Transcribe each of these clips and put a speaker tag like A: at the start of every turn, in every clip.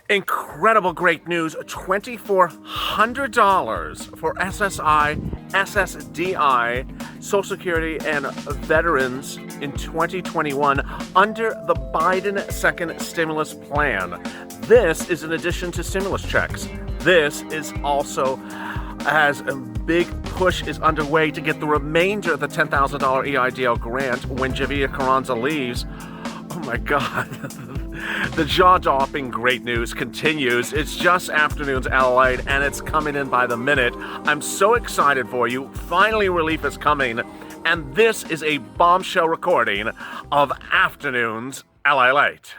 A: Incredible great news, $2,400 for SSI, SSDI, Social Security, and veterans in 2021 under the Biden second stimulus plan. This is in addition to stimulus checks. This is also as a big push is underway to get the remainder of the $10,000 EIDL grant when Javier Carranza leaves. Oh my God. The jaw-dropping great news continues. It's just afternoon's LALATE, and it's coming in by the minute. I'm so excited for you. Finally, relief is coming, and this is a bombshell recording of afternoon's LALATE.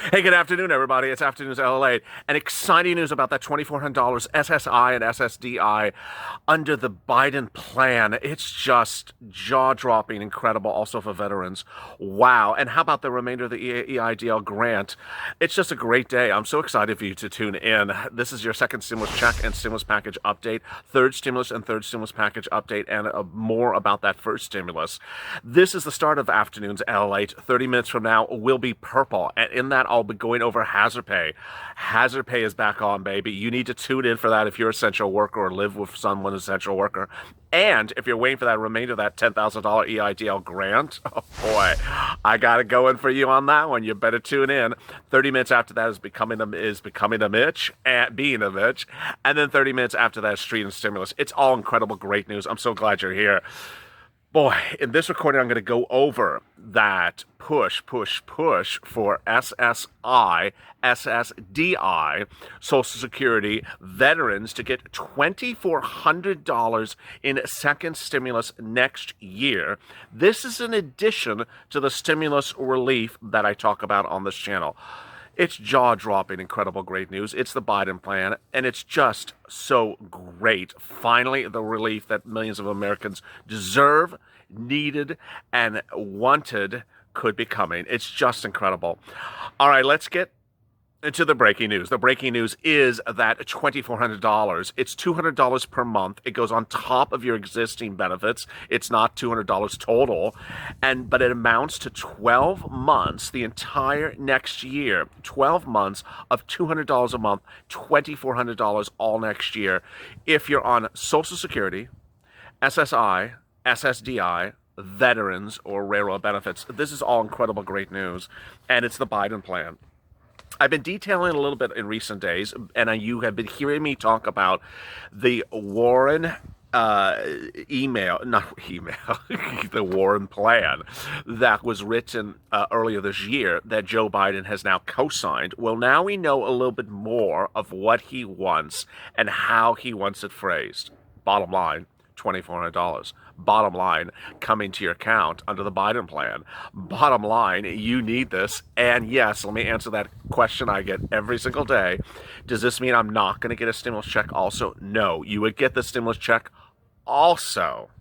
A: Hey, good afternoon, everybody. It's Afternoon's LALATE. And exciting news about that $2,400 SSI and SSDI under the Biden plan. It's just jaw-dropping, incredible, also for veterans. Wow. And how about the remainder of the EIDL grant? It's just a great day. I'm so excited for you to tune in. This is your second stimulus check and stimulus package update, third stimulus and third stimulus package update, and more about that first stimulus. This is the start of Afternoon's LALATE. 30 minutes from now will be purple. And in that, I'll be going over hazard pay. Hazard pay is back on, baby. You need to tune in for that if you're an essential worker or live with someone essential worker. And if you're waiting for that remainder of that $10,000 EIDL grant, oh boy, I got it going for you on that one. You better tune in. 30 minutes after that is becoming a Mitch, and being a Mitch. And then 30 minutes after that is street and stimulus. It's all incredible great news. I'm so glad you're here. Boy, in this recording, I'm going to go over that push for SSI, SSDI, Social Security veterans to get $2,400 in second stimulus next year. This is in addition to the stimulus relief that I talk about on this channel. It's jaw-dropping, incredible, great news. It's the Biden plan, and it's just so great. Finally, the relief that millions of Americans deserve, needed, and wanted could be coming. It's just incredible. All right, let's get into the breaking news. The breaking news is that $2,400, it's $200 per month. It goes on top of your existing benefits. It's not $200 total, but it amounts to 12 months, the entire next year. 12 months of $200 a month, $2,400 all next year. If you're on Social Security, SSI, SSDI, veterans, or railroad benefits, this is all incredible great news, and it's the Biden plan. I've been detailing a little bit in recent days, and you have been hearing me talk about the Warren the Warren plan that was written earlier this year that Joe Biden has now co-signed. Well, now we know a little bit more of what he wants and how he wants it phrased. Bottom line, $2,400. Bottom line, coming to your account under the Biden plan. Bottom line, you need this. And yes, let me answer that question I get every single day. Does this mean I'm not going to get a stimulus check also? No, you would get the stimulus check also.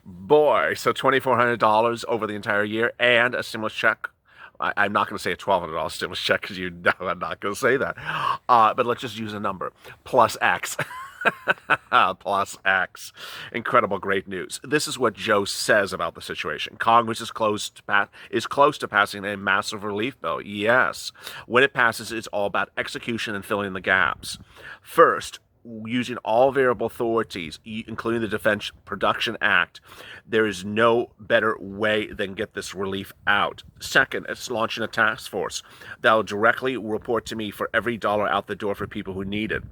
A: Boy, so $2,400 over the entire year and a stimulus check. I'm not going to say a $1,200 stimulus check because you know I'm not going to say that. But let's just use a number. Plus X. Plus X. Incredible great news. This is what Joe says about the situation. Congress is close to passing a massive relief bill. Yes. When it passes, it's all about execution and filling the gaps. First, using all available authorities, including the Defense Production Act, there is no better way than get this relief out. Second, it's launching a task force that will directly report to me for every dollar out the door for people who need it.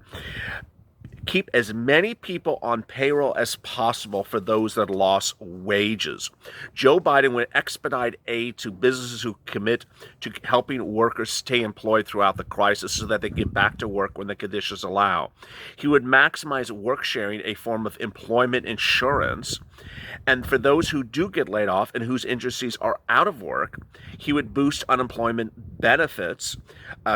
A: keep as many people on payroll as possible for those that lost wages. Joe Biden would expedite aid to businesses who commit to helping workers stay employed throughout the crisis so that they get back to work when the conditions allow. He would maximize work sharing, a form of employment insurance. And for those who do get laid off and whose industries are out of work, he would boost unemployment benefits,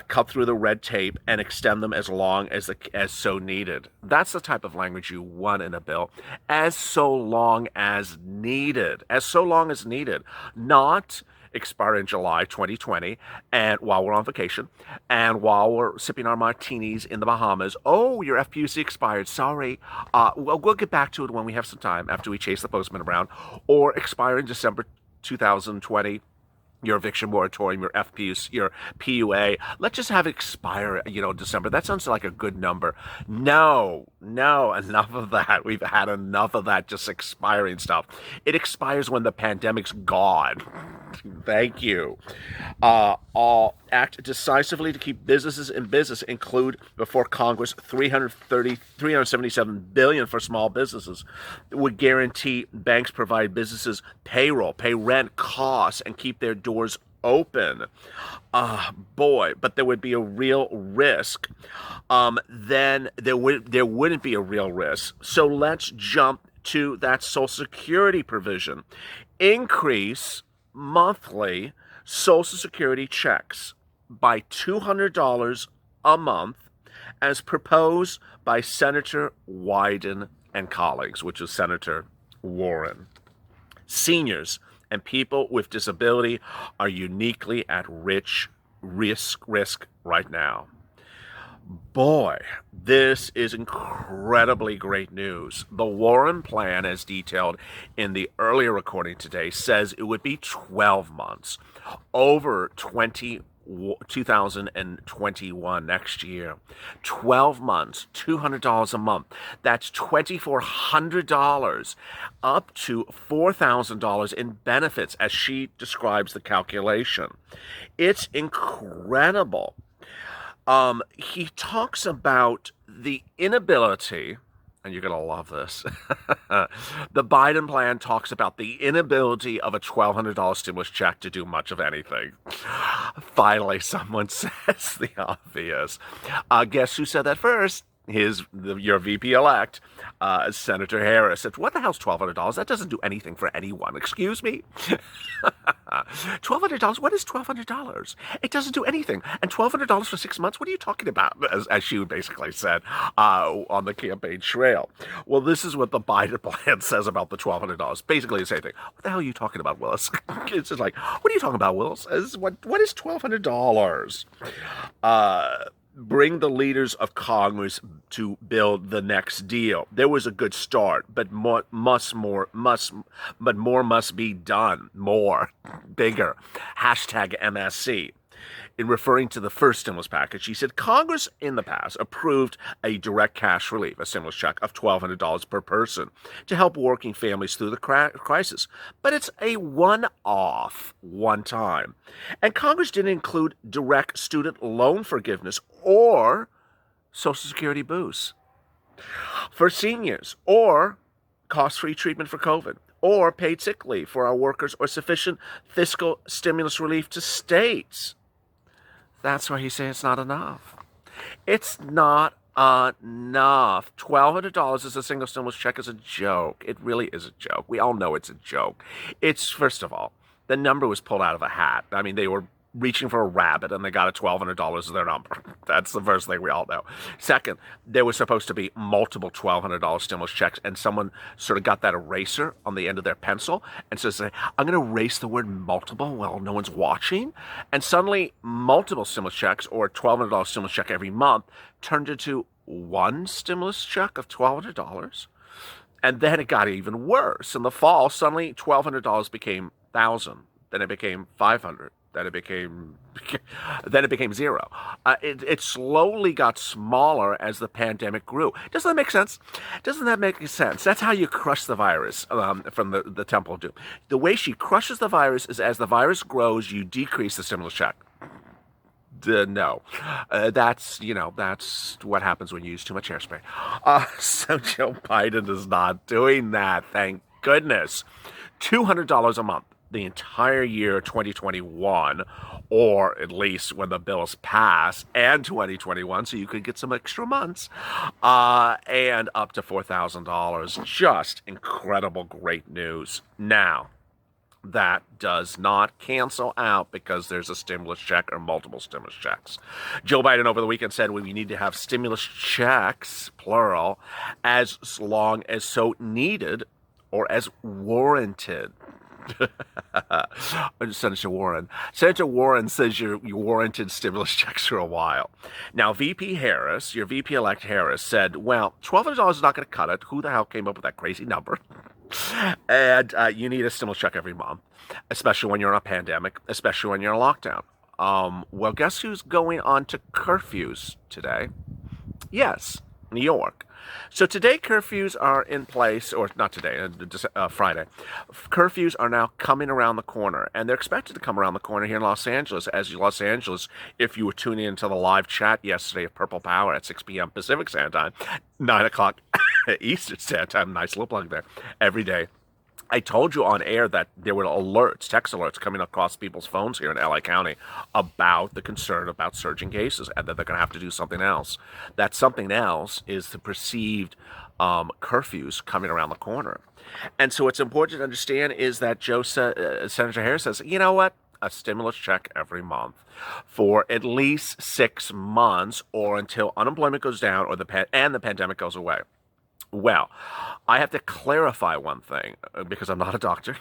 A: cut through the red tape, and extend them as long as so needed. That's the type of language you want in a bill. As so long as needed. As so long as needed. Not expire in July 2020, and while we're on vacation, and while we're sipping our martinis in the Bahamas. Oh, your FPUC expired. Sorry. We'll get back to it when we have some time after we chase the postman around. Or expire in December 2020. Your eviction moratorium, your FPUC, your PUA. Let's just have it expire, December. That sounds like a good number. No, enough of that. We've had enough of that just expiring stuff. It expires when the pandemic's gone. Thank you. All act decisively to keep businesses in business, include before Congress $377 billion for small businesses. It would guarantee banks provide businesses payroll, pay rent, costs, and keep their doors open. But there would be a real risk. Then there wouldn't be a real risk. So let's jump to that Social Security provision. Increase monthly Social Security checks by $200 a month as proposed by Senator Wyden and colleagues, which is Senator Warren. Seniors and people with disability are uniquely at risk right now. Boy, this is incredibly great news. The Warren plan, as detailed in the earlier recording today, says it would be 12 months, over 2021 next year. 12 months, $200 a month. That's $2,400, up to $4,000 in benefits, as she describes the calculation. It's incredible. He talks about the inability, and you're going to love this. The Biden plan talks about the inability of a $1,200 stimulus check to do much of anything. Finally, someone says the obvious. Guess who said that first? Your VP-elect, Senator Harris, said, what the hell's $1,200? That doesn't do anything for anyone. Excuse me? $1,200? What is $1,200? It doesn't do anything. And $1,200 for 6 months? What are you talking about? As she basically said on the campaign trail. Well, this is what the Biden plan says about the $1,200. Basically the same thing. What the hell are you talking about, Willis? It's just like, what are you talking about, Willis? What is $1,200? Bring the leaders of Congress to build the next deal. There was a good start, but more must be done. More, bigger. Hashtag MSC. In referring to the first stimulus package, he said Congress in the past approved a direct cash relief, a stimulus check of $1,200 per person to help working families through the crisis. But it's a one-off, one time. And Congress didn't include direct student loan forgiveness or Social Security boosts for seniors, or cost-free treatment for COVID, or paid sick leave for our workers, or sufficient fiscal stimulus relief to states. That's why he's saying it's not enough. It's not enough. $1,200 as a single stimulus check is a joke. It really is a joke. We all know it's a joke. It's, first of all, the number was pulled out of a hat. I mean, they were reaching for a rabbit and they got a $1,200 as their number. That's the first thing we all know. Second, there was supposed to be multiple $1,200 stimulus checks, and someone sort of got that eraser on the end of their pencil and says, I'm going to erase the word multiple while no one's watching. And suddenly multiple stimulus checks, or $1,200 stimulus check every month, turned into one stimulus check of $1,200. And then it got even worse. In the fall, suddenly $1,200 became $1,000. Then it became $500. Then it became zero. It slowly got smaller as the pandemic grew. Doesn't that make sense? Doesn't that make sense? That's how you crush the virus from the Temple of Doom. The way she crushes the virus is, as the virus grows, you decrease the stimulus check. No, that's what happens when you use too much hairspray. So Joe Biden is not doing that, thank goodness. $200 a month the entire year 2021, or at least when the bills pass, and 2021, so you could get some extra months, and up to $4,000. Just incredible, great news. Now, that does not cancel out because there's a stimulus check or multiple stimulus checks. Joe Biden over the weekend said we need to have stimulus checks, plural, as long as so needed or as warranted. Senator Warren. Senator Warren says you warranted stimulus checks for a while. Now, VP Harris, your VP-elect Harris, said, well, $1,200 is not going to cut it. Who the hell came up with that crazy number? And you need a stimulus check every month, especially when you're in a pandemic, especially when you're in lockdown. Well, guess who's going on to curfews today? Yes, New York. So today curfews are in place, or not today, Friday. Curfews are now coming around the corner, and they're expected to come around the corner here in Los Angeles. As Los Angeles, if you were tuning into the live chat yesterday of Purple Power at 6 p.m. Pacific Standard Time, 9 o'clock Eastern Standard Time, nice little plug there, every day. I told you on air that there were alerts, text alerts coming across people's phones here in LA County about the concern about surging cases and that they're going to have to do something else. That something else is the perceived curfews coming around the corner. And so what's important to understand is that Senator Harris says, you know what? A stimulus check every month for at least 6 months or until unemployment goes down or the pandemic goes away. Well, I have to clarify one thing because I'm not a doctor.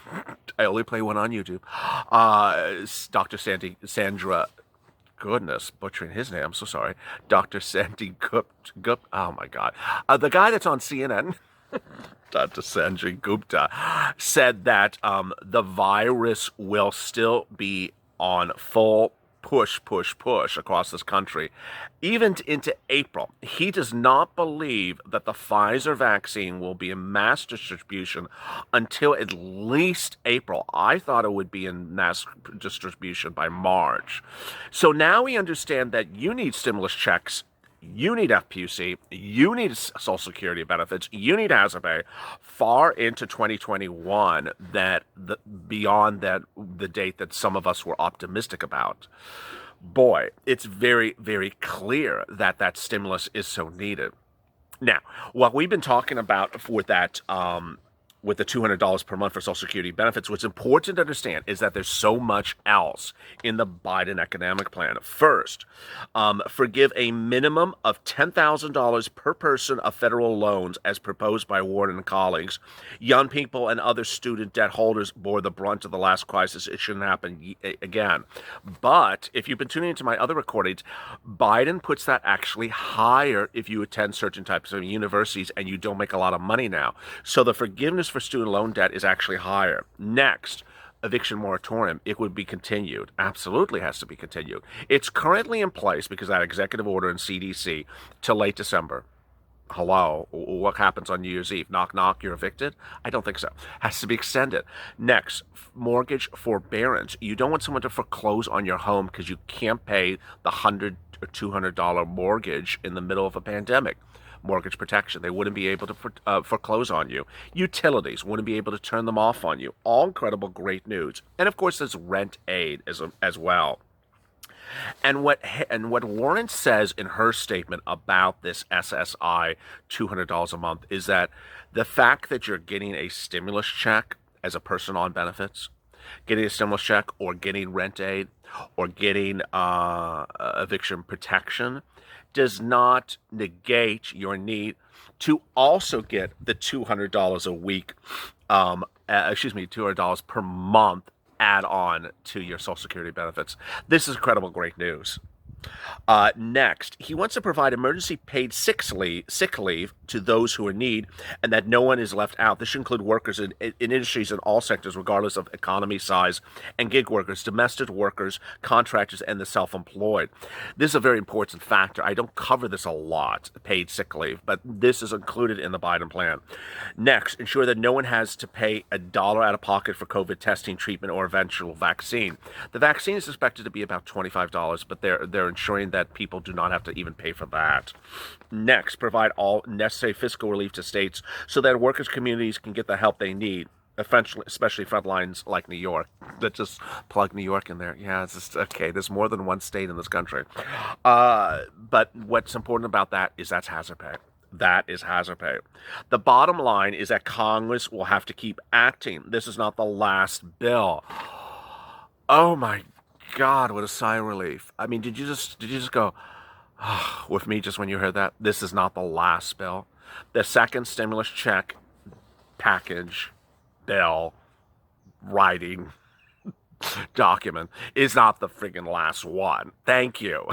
A: I only play one on YouTube. Dr. Sandra, goodness, butchering his name. I'm so sorry. Dr. Sandy Gupta. Oh my God, the guy that's on CNN. Dr. Sanjay Gupta said that the virus will still be on full push across this country, even into April. He does not believe that the Pfizer vaccine will be in mass distribution until at least April. I thought it would be in mass distribution by March. So now we understand that you need stimulus checks, you need FPUC, you need Social Security benefits, you need hazard pay far into 2021, beyond the date that some of us were optimistic about. Boy, it's very, very clear that stimulus is so needed. Now, what we've been talking about with that with the $200 per month for Social Security benefits, what's important to understand is that there's so much else in the Biden economic plan. First, forgive a minimum of $10,000 per person of federal loans as proposed by Warren and colleagues. Young people and other student debt holders bore the brunt of the last crisis. It shouldn't happen again. But if you've been tuning into my other recordings, Biden puts that actually higher if you attend certain types of universities and you don't make a lot of money now. So the forgiveness for student loan debt is actually higher. Next, eviction moratorium, it would be continued. Absolutely has to be continued. It's currently in place because that executive order in CDC till late December. Hello, what happens on New Year's Eve? Knock, knock, you're evicted? I don't think so. Has to be extended. Next, mortgage forbearance. You don't want someone to foreclose on your home because you can't pay the $100 or $200 mortgage in the middle of a pandemic. Mortgage protection. They wouldn't be able to foreclose on you. Utilities wouldn't be able to turn them off on you. All incredible, great news. And of course, there's rent aid as well. And what Warren says in her statement about this SSI $200 a month is that the fact that you're getting a stimulus check as a person on benefits, getting a stimulus check or getting rent aid or getting eviction protection does not negate your need to also get the $200 a week, $200 per month add on to your Social Security benefits. This is incredible, great news. Next, he wants to provide emergency paid sick leave to those who are in need and that no one is left out. This should include workers in industries in all sectors, regardless of economy size, and gig workers, domestic workers, contractors, and the self-employed. This is a very important factor. I don't cover this a lot, paid sick leave, but this is included in the Biden plan. Next, ensure that no one has to pay $1 out of pocket for COVID testing, treatment, or eventual vaccine. The vaccine is expected to be about $25, but there they're ensuring that people do not have to even pay for that. Next, provide all necessary fiscal relief to states so that workers' communities can get the help they need, especially front lines like New York. That just plug New York in there. Yeah, it's just, okay, there's more than one state in this country. But what's important about that is that's hazard pay. That is hazard pay. The bottom line is that Congress will have to keep acting. This is not the last bill. Oh my God, what a sigh of relief. I mean, did you just go with me just when you heard that? This is not the last bill. The second stimulus check package bill writing document is not the friggin' last one. Thank you.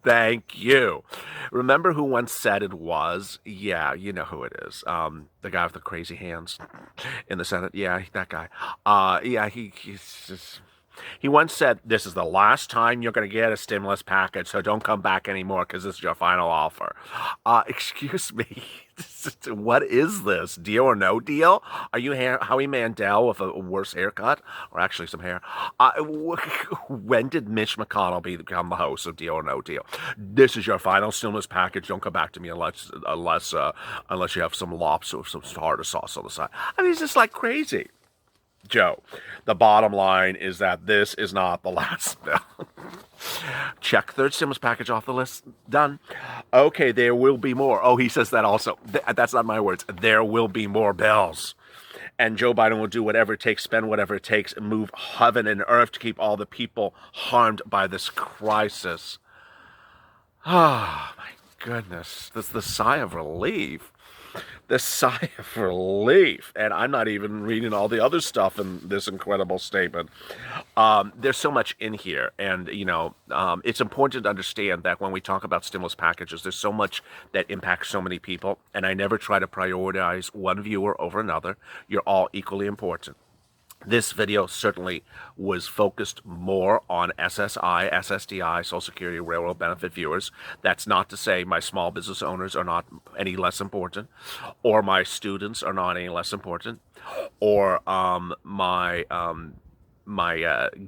A: Thank you. Remember who once said it was? Yeah, you know who it is. The guy with the crazy hands in the Senate. Yeah, that guy. Yeah, he once said, this is the last time you're going to get a stimulus package, so don't come back anymore because this is your final offer. Excuse me. What is this? Deal or no deal? Are you Howie Mandel with a worse haircut? Or actually some hair? When did Mitch McConnell become the host of Deal or No Deal? This is your final stimulus package. Don't come back to me unless you have some lobster or some tartar sauce on the side. I mean, it's just like crazy. Joe, the bottom line is that this is not the last bill. Check third stimulus package off the list. Done. Okay, there will be more. Oh, he says that also. That's not my words. There will be more bills. And Joe Biden will do whatever it takes, spend whatever it takes, and move heaven and earth to keep all the people harmed by this crisis. Oh, my goodness. This is the sigh of relief. The sigh of relief. And I'm not even reading all the other stuff in this incredible statement. There's so much in here. And, it's important to understand that when we talk about stimulus packages, there's so much that impacts so many people. And I never try to prioritize one viewer over another. You're all equally important. This video certainly was focused more on SSI, SSDI, Social Security, Railroad benefit viewers. That's not to say my small business owners are not any less important, or my students are not any less important, or my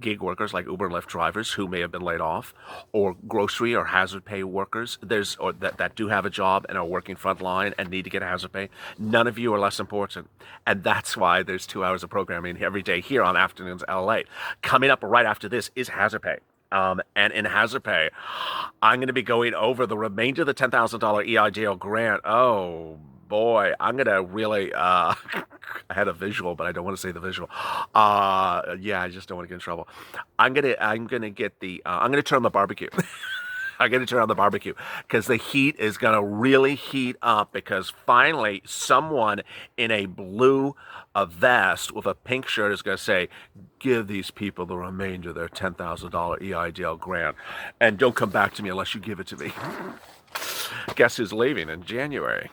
A: gig workers like Uber and Lyft drivers who may have been laid off, or grocery or hazard pay workers that do have a job and are working frontline and need to get hazard pay. None of you are less important. And that's why there's 2 hours of programming every day here on Afternoons LALATE. Coming up right after this is hazard pay. And in hazard pay, I'm going to be going over the remainder of the $10,000 EIDL grant. Oh, boy, I'm going to really, I had a visual, but I don't want to say the visual. Yeah, I just don't want to get in trouble. I'm going to turn on the barbecue. I'm going to turn on the barbecue because the heat is going to really heat up because finally someone in a blue vest with a pink shirt is going to say, give these people the remainder of their $10,000 EIDL grant and don't come back to me unless you give it to me. Guess who's leaving in January?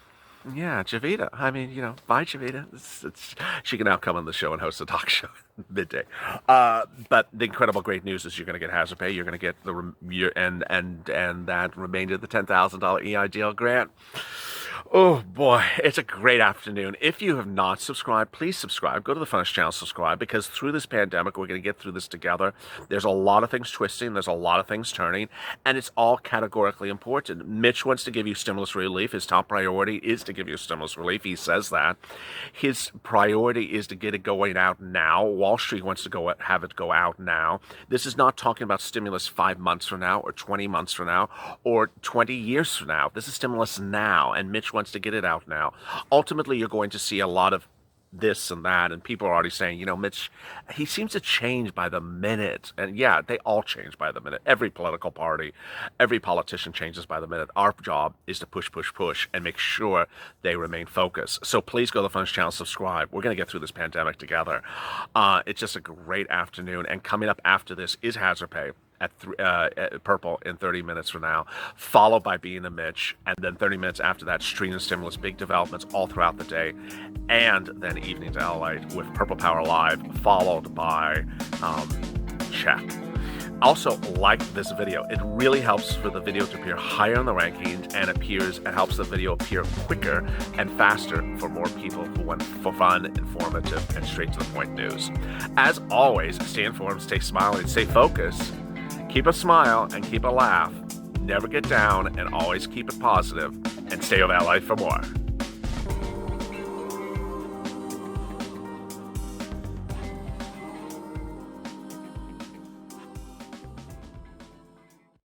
A: Yeah, Javita. I mean, bye, Javita. She can now come on the show and host a talk show midday. But the incredible great news is you're going to get hazard pay. You're going to get and that remainder of the $10,000 EIDL grant. Oh boy, it's a great afternoon. If you have not subscribed, please subscribe. Go to the Funnest channel, subscribe, because through this pandemic, we're going to get through this together. There's a lot of things twisting. There's a lot of things turning, and it's all categorically important. Mitch wants to give you stimulus relief. His top priority is to give you stimulus relief. He says that. His priority is to get it going out now. Wall Street wants to have it go out now. This is not talking about stimulus 5 months from now or 20 months from now or 20 years from now. This is stimulus now, and Mitch wants to get it out now. Ultimately, you're going to see a lot of this and that, and people are already saying, Mitch, he seems to change by the minute. And yeah, they all change by the minute. Every political party, every politician changes by the minute. Our job is to push, and make sure they remain focused. So please go to the Funnest channel, subscribe. We're going to get through this pandemic together. It's just a great afternoon, and coming up after this is hazard pay at Purple in 30 minutes from now, followed by Being a Mitch, and then 30 minutes after that, Stream and Stimulus, big developments all throughout the day, and then Evenings LALATE with Purple Power Live, followed by Check. Also, like this video. It really helps for the video to appear higher in the rankings, and it helps the video appear quicker and faster for more people who want for fun, informative, and straight to the point news. As always, stay informed, stay smiling, stay focused. Keep a smile and keep a laugh. Never get down and always keep it positive. And stay with that life for more.